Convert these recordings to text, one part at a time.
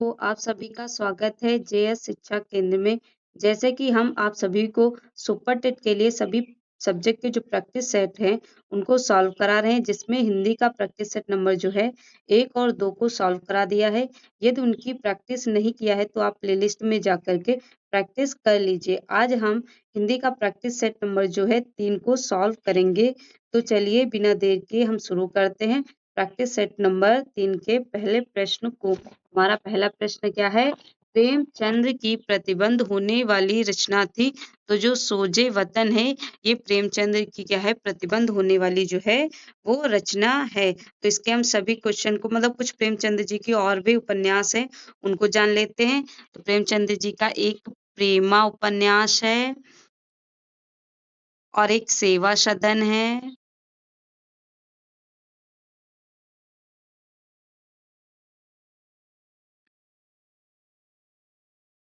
तो आप सभी का स्वागत है जेएस शिक्षा केंद्र में। जैसे कि हम आप सभी को सुपर टेट के लिए सभी सब्जेक्ट के जो प्रैक्टिस सेट हैं, उनको सॉल्व करा रहे हैं, जिसमें हिंदी का प्रैक्टिस सेट नंबर जो है 1 और 2 को सॉल्व करा दिया है। यदि उनकी प्रैक्टिस नहीं किया है, तो आप प्लेलिस्ट में जा कर के प्रैक्टिस कर लीजिए। आज हम हिंदी का प्रैक्टिस सेट नंबर जो है 3 को सॉल्व करेंगे। तो चलिए बिना देर के हम शुरू करते हैं प्रैक्टिस सेट नंबर 3 के पहले प्रश्न को। हमारा पहला प्रश्न क्या है? प्रेमचंद्र की प्रतिबंध होने वाली रचना थी। तो जो सोजे वतन है, ये प्रेमचंद्र की क्या है? प्रतिबंध होने वाली जो है वो रचना है। तो इसके हम सभी क्वेश्चन को मतलब कुछ प्रेमचंद्र जी की और भी उपन्यास है, उनको जान लेते हैं। तो प्रेमचंद्र जी का एक प्रेमा उपन्यास है और एक सेवा सदन है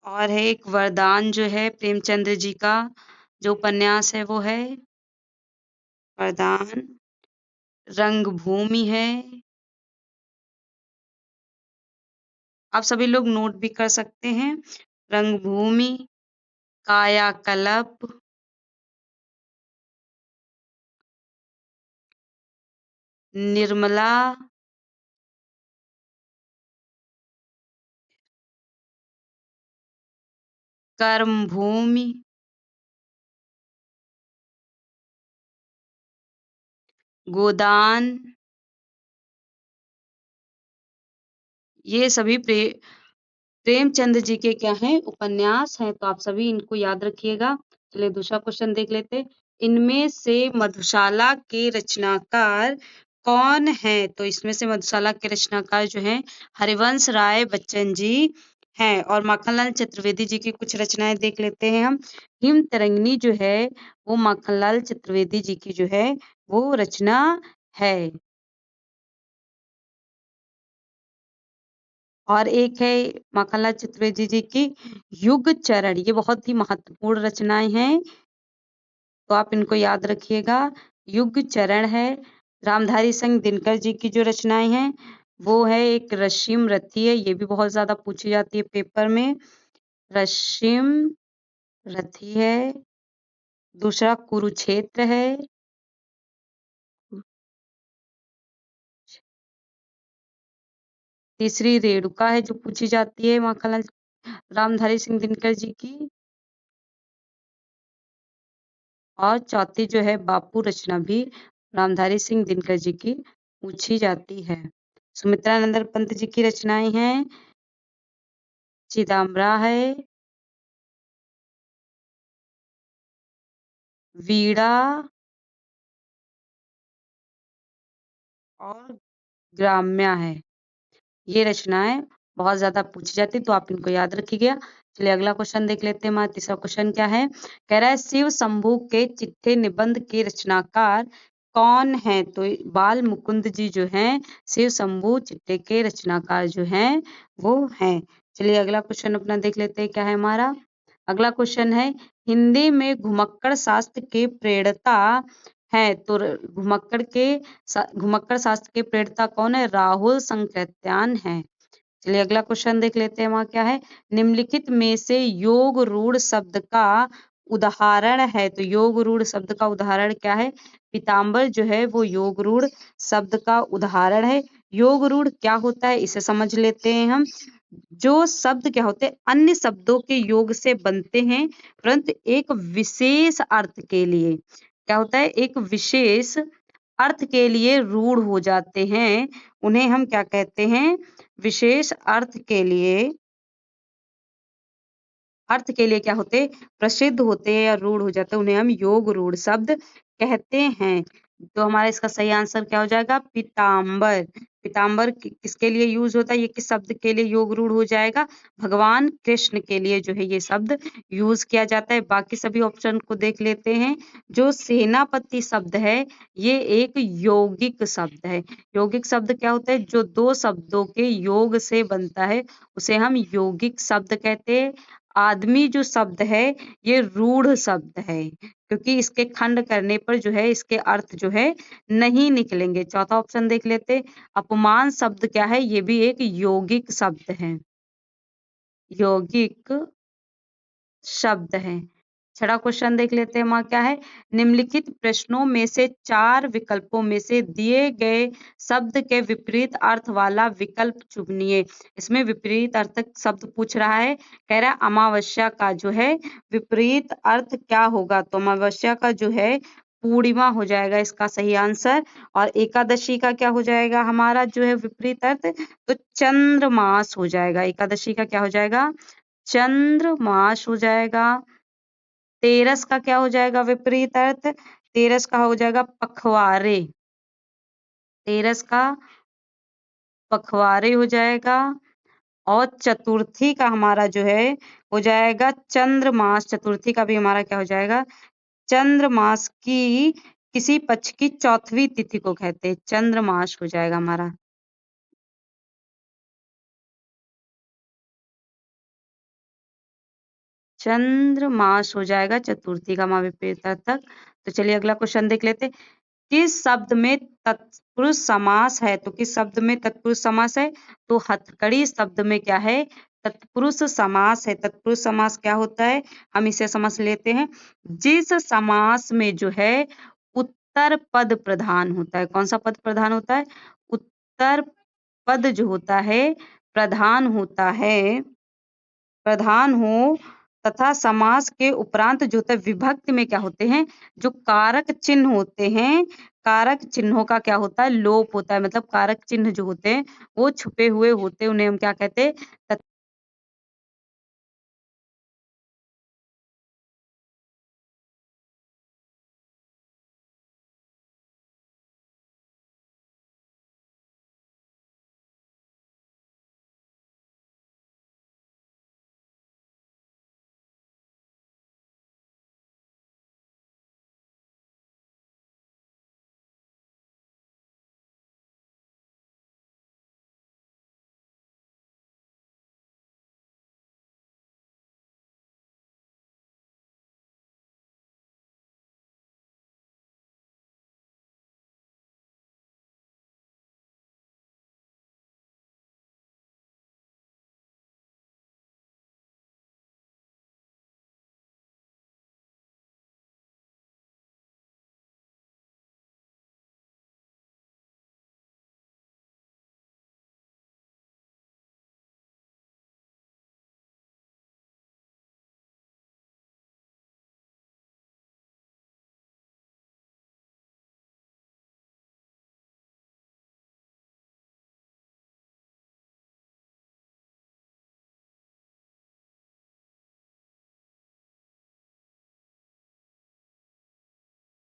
और है एक वरदान जो है प्रेमचंद्र जी का जो उपन्यास है वो है वरदान। रंगभूमि है। आप सभी लोग नोट भी कर सकते हैं। रंगभूमि, कायाकल्प, निर्मला, कर्मभूमि, गोदान, ये सभी प्रेमचंद जी के क्या हैं? उपन्यास हैं। तो आप सभी इनको याद रखिएगा। चलिए दूसरा क्वेश्चन देख लेते हैं। इनमें से मधुशाला के रचनाकार कौन है? तो इसमें से मधुशाला के रचनाकार जो हैं हरिवंश राय बच्चन जी हैं। और माखनलाल चतुर्वेदी जी की कुछ रचनाएं देख लेते हैं हम। हिम तरंगिणी जो है वो माखनलाल चतुर्वेदी जी की जो है वो रचना है। और एक है माखनलाल चतुर्वेदी जी की युग चरण। ये बहुत ही महत्वपूर्ण रचनाएं हैं, तो आप इनको याद रखिएगा। युग चरण है। रामधारी सिंह दिनकर जी की जो रचनाएं हैं वो है एक रश्मि रथी है। ये भी बहुत ज्यादा पूछी जाती है पेपर में। रश्मि रथी है। दूसरा कुरुक्षेत्र है। तीसरी रेणुका है जो पूछी जाती है माखनलाल रामधारी सिंह दिनकर जी की। और चौथी जो है बापू रचना भी रामधारी सिंह दिनकर जी की पूछी जाती है। सुमित्रानंद पंत जी की रचनाएं हैं चिदम्बरा है, वीणा और ग्राम्या है। ये रचनाएं बहुत ज्यादा पूछी जाती, तो आप इनको याद रखिएगा। चलिए अगला क्वेश्चन देख लेते हैं। हमारा तीसरा क्वेश्चन क्या है? कह रहा है शिव शंभू के चिट्ठे निबंध के रचनाकार कौन है? तो बाल मुकुंद जी जो हैं शिव शंभू चिट्ठे के रचनाकार जो हैं वो हैं। चलिए अगला क्वेश्चन अपना देख लेते हैं क्या है हमारा। अगला क्वेश्चन है हिंदी में घुमक्कड़ शास्त्र के प्रणेता है। तो घुमक्कड़ शास्त्र के प्रणेता कौन है? राहुल संकृत्यान है। चलिए अगला क्वेश्चन देख लेते हैं। वहां क्या है? निम्नलिखित में से योग रूढ़ शब्द का उदाहरण है। तो योग रूढ़ शब्द का उदाहरण क्या है? पीताम्बर जो है वो योग रूढ़ शब्द का उदाहरण है। योग रूढ़ क्या होता है इसे समझ लेते हैं हम। जो शब्द क्या होते हैं अन्य शब्दों के योग से बनते हैं, परंतु एक विशेष अर्थ के लिए क्या होता है? एक विशेष अर्थ के लिए रूढ़ हो जाते हैं। उन्हें हम क्या कहते हैं? विशेष अर्थ के लिए क्या होते? प्रसिद्ध होते हैं या रूढ़ हो जाते हैं, उन्हें हम योग रूढ़ शब्द कहते हैं। तो हमारा इसका सही आंसर क्या हो जाएगा? पीताम्बर। पीताम्बर किसके लिए यूज होता है? ये किस शब्द के लिए योग रूढ़ हो जाएगा? भगवान कृष्ण के लिए जो है ये शब्द यूज किया जाता है। बाकी सभी ऑप्शन को देख लेते हैं। जो सेनापति शब्द है ये एक यौगिक शब्द है। यौगिक शब्द क्या होता है? जो दो शब्दों के योग से बनता है उसे हम यौगिक शब्द कहते हैं। आदमी जो शब्द है ये रूढ़ शब्द है, क्योंकि इसके खंड करने पर जो है इसके अर्थ जो है नहीं निकलेंगे। चौथा ऑप्शन देख लेते। अपमान शब्द क्या है? ये भी एक यौगिक शब्द है। यौगिक शब्द है। छठा क्वेश्चन देख लेते हैं, वहाँ क्या है? निम्नलिखित प्रश्नों में से 4 विकल्पों में से दिए गए शब्द के विपरीत अर्थ वाला विकल्प चुनिए। इसमें विपरीत अर्थ शब्द पूछ रहा है, कह रहा है अमावस्या का जो है विपरीत अर्थ क्या होगा? तो अमावस्या का जो है पूर्णिमा हो जाएगा इसका सही आंसर। और एकादशी का क्या हो जाएगा हमारा जो है विपरीत अर्थ? तो चंद्रमास हो जाएगा। एकादशी का क्या हो जाएगा? चंद्रमास हो जाएगा। तेरस का क्या हो जाएगा विपरीत अर्थ? तेरस का हो जाएगा पखवाड़े। तेरस का पखवाड़े हो जाएगा। और चतुर्थी का हमारा जो है हो जाएगा चंद्रमास। चतुर्थी का भी हमारा क्या हो जाएगा? चंद्रमास की किसी पक्ष की चौथी तिथि को कहते हैं। चंद्रमास हो जाएगा हमारा। चंद्रमास हो जाएगा चतुर्थी का हमारा विपरीत अर्थ तक। तो चलिए अगला क्वेश्चन देख लेते हैं। किस शब्द में तत्पुरुष समास है? तो किस शब्द में तत्पुरुष समास है? तो हथकड़ी शब्द में क्या है? तत्पुरुष समास है। तत्पुरुष समास क्या होता है? हम इसे समझ लेते हैं। जिस समास में जो है उत्तर पद प्रधान होता है। कौन सा पद प्रधान होता है? उत्तर पद जो होता है प्रधान होता है, प्रधान हो तथा समास के उपरांत जो होता है विभक्ति में क्या होते हैं? जो कारक चिन्ह होते हैं, कारक चिन्हों का क्या होता है? लोप होता है। मतलब कारक चिन्ह जो होते हैं वो छुपे हुए होते हैं, उन्हें हम क्या कहते हैं?